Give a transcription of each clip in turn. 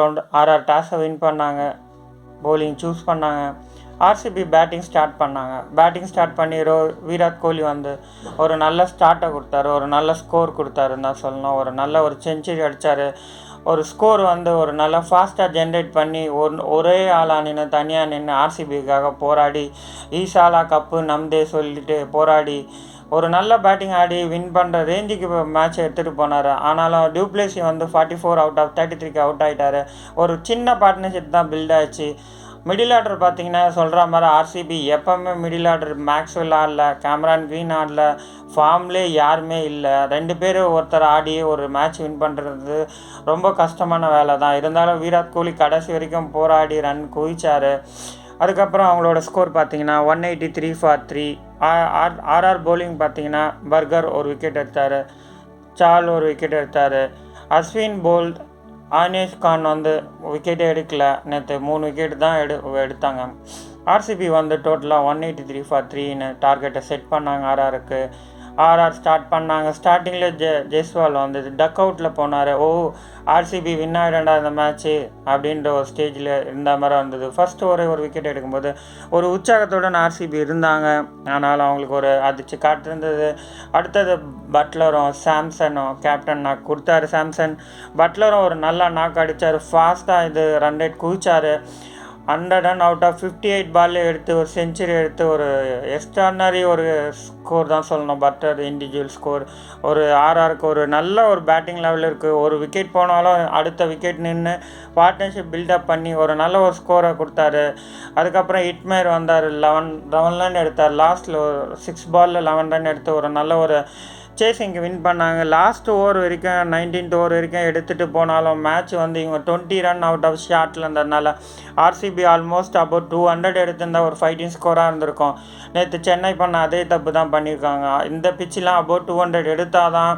Round RR டாஸை win பண்ணாங்க, bowling choose பண்ணாங்க. RCB batting start பண்ணாங்க. பேட்டிங் ஸ்டார்ட் பண்ணி விராட் கோலி வந்து ஒரு நல்ல ஸ்டார்ட்டை கொடுத்தாரு, ஒரு நல்ல ஸ்கோர் கொடுத்தாருன்னு தான் சொல்லணும். ஒரு நல்ல ஒரு செஞ்சுரி அடித்தார். ஒரு ஸ்கோர் வந்து ஒரு நல்லா ஃபாஸ்ட்டாக ஜென்ரேட் பண்ணி ஒரே ஆளாக நின்று தனியாக நின்று ஆர்சிபிக்காக போராடி ஈசாலா கப்பு நம்தே சொல்லிட்டு போராடி ஒரு நல்ல பேட்டிங் ஆடி வின் பண்ணுற ரேஞ்சுக்கு மேட்ச்சை எடுத்துகிட்டு போனார். ஆனாலும் டியூப்ளேசி வந்து 44 அவுட் ஆஃப் 33க்கு அவுட் ஆகிட்டார். ஒரு சின்ன பார்ட்னர்ஷிப் தான் பில்ட் ஆச்சு. மிடில் ஆர்டர் பார்த்தீங்கன்னா சொல்கிற மாதிரி ஆர்சிபி எப்போவுமே மிடில் ஆர்டர் மேக்ஸ்வெல் ஆடல, கேமரான் க்ரீன் ஆடல, ஃபார்ம்லே யாருமே இல்லை. 2 பேர் ஒருத்தர் ஆடி ஒரு மேட்ச் வின் பண்ணுறது ரொம்ப கஷ்டமான வேலை தான். இருந்தாலும் விராட் கோலி கடைசி வரைக்கும் போராடி ரன் குவிச்சார். அதுக்கப்புறம் அவங்களோட ஸ்கோர் பார்த்தீங்கன்னா 183 ஃபார் 3. ஆர்ஆர் bowling பார்த்தீங்கன்னா பர்கர் ஒரு விக்கெட் எடுத்தார், சால் ஒரு விக்கெட் எடுத்தார். அஸ்வின் போல்ட், ஆனேஷ் கான் வந்து விக்கெட்டே எடுக்கல. நேற்று 3 விக்கெட் தான் எடுத்தாங்க. ஆர்சிபி வந்து டோட்டலாக 183 ஃபார் 3ன்னு டார்கெட்டை செட் பண்ணாங்க ஆர்ஆருக்கு. ஆர்ஆர் ஸ்டார்ட் பண்ணாங்க. ஸ்டார்டிங்கில் ஜெய்ஸ்வால் வந்து டக் அவுட்டில் போனார். ஆர்சிபி வின் ஆகிடண்டா இந்த மேட்ச்சு அப்படின்ற ஒரு ஸ்டேஜில் இருந்த மாதிரி இருந்தது. ஃபஸ்ட்டு ஒரு விக்கெட் எடுக்கும்போது ஒரு உற்சாகத்துடன் ஆர்சிபி இருந்தாங்க. ஆனாலும் அவங்களுக்கு ஒரு அதிர்ச்சி காட்டிருந்தது. அடுத்தது பட்லரும் சாம்சனும் கேப்டன் நாக் கொடுத்தாரு. பட்லரும் ஒரு நல்ல நாக் அடித்தார். ஃபாஸ்ட்டாக இது ரன் ரேட் குவிச்சார். 100 ரன் அவுட் ஆஃப் 58 பால் எடுத்து ஒரு செஞ்சுரி எடுத்து ஒரு எக்ஸ்ட்ரானரி ஒரு ஸ்கோர் தான் சொல்லணும். பட்லர் இண்டிவிஜுவல் ஸ்கோர் ஒரு ஆர்ஆருக்கு ஒரு நல்ல ஒரு பேட்டிங் லெவலில் இருக்குது. ஒரு விக்கெட் போனாலும் அடுத்த விக்கெட் நின்று பார்ட்னர்ஷிப் பில்டப் பண்ணி ஒரு நல்ல ஒரு ஸ்கோரை கொடுத்தாரு. அதுக்கப்புறம் இட்மேர் வந்தார், 11 ரன் எடுத்தார். லாஸ்ட்டில் ஒரு 6 பாலில் 11 ரன் எடுத்து ஒரு நல்ல ஒரு சேசிங்க்கு வின் பண்ணாங்க. லாஸ்ட் ஓவர் வரைக்கும் 19th ஓவர் வரைக்கும் எடுத்துகிட்டு போனாலும் மேட்ச் வந்து இவங்க 20 ரன் அவுட் ஆஃப் ஷாட்டில் இருந்ததுனால ஆர்சிபி ஆல்மோஸ்ட் அபவுட் 200 எடுத்திருந்தால் ஒரு ஃபைட்டிங் ஸ்கோராக இருந்திருக்கும். நேற்று சென்னை பண்ண அதே தப்பு தான் பண்ணியிருக்காங்க. இந்த பிச்செலாம் அபவுட் 200 எடுத்தால் தான்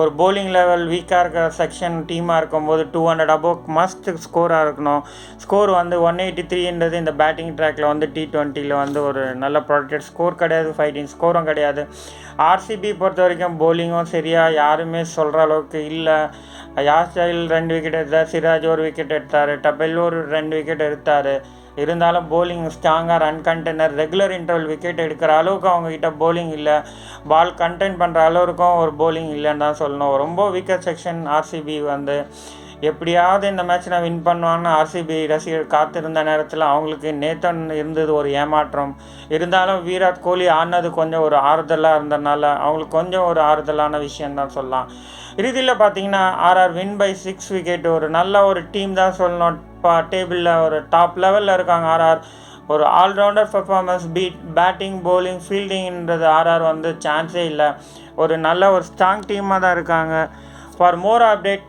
ஒரு போலிங் லெவல் வீக்காக இருக்கிற செக்ஷன் டீமாக இருக்கும்போது 200 அபோவ் மஸ்ட் ஸ்கோராக இருக்கணும். ஸ்கோர் வந்து 183ன்றது இந்த பேட்டிங் ட்ராக்கில் வந்து T20யில் வந்து ஒரு நல்ல ப்ரொடக்டட் ஸ்கோர் கிடையாது, ஃபைட்டிங் ஸ்கோரும் கிடையாது. ஆர்சிபி பொறுத்த வரைக்கும் போலிங்கும் சரியாக யாருமே சொல்கிற அளவுக்கு இல்லை. யாஸ்டைல் 2 விக்கெட் எடுத்தார், சிராஜ் ஒரு விக்கெட் எடுத்தார், டபெல் ஒரு 2 விக்கெட் எடுத்தார். இருந்தாலும் போலிங் ஸ்ட்ராங்காக run container regular interval wicket எடுக்கிற அளவுக்கு அவங்கக்கிட்ட போலிங் இல்லை. பால் கண்டெயின் பண்ணுற அளவுக்கும் ஒரு போலிங் இல்லைன்னு தான் சொல்லணும். ரொம்ப வீக்கர் செக்ஷன் ஆர்சிபி வந்து எப்படியாவது இந்த மேட்ச் நான் வின் பண்ணுவான்னு ஆர்சிபி ரசிகர் காத்திருந்த நேரத்தில் அவங்களுக்கு நேத்தன் இருந்தது ஒரு ஏமாற்றம். இருந்தாலும் விராட் கோலி ஆடினது கொஞ்சம் ஒரு ஆறுதலாக இருந்ததுனால அவங்களுக்கு கொஞ்சம் ஒரு ஆறுதலான விஷயந்தான் சொல்லலாம். இறுதியில் பார்த்தீங்கன்னா ஆர்ஆர் வின் பை 6 விக்கெட். ஒரு நல்ல ஒரு டீம் தான் சொல்லணும். டேபிளில் ஒரு டாப் லெவலில் இருக்காங்க ஆர்ஆர். ஒரு ஆல்ரவுண்டர் பர்ஃபார்மன்ஸ், பேட்டிங் போலிங் ஃபீல்டிங்ன்றது ஆர்ஆர் வந்து சான்ஸே இல்லை. ஒரு நல்ல ஒரு ஸ்ட்ராங் டீமாக தான் இருக்காங்க. For more update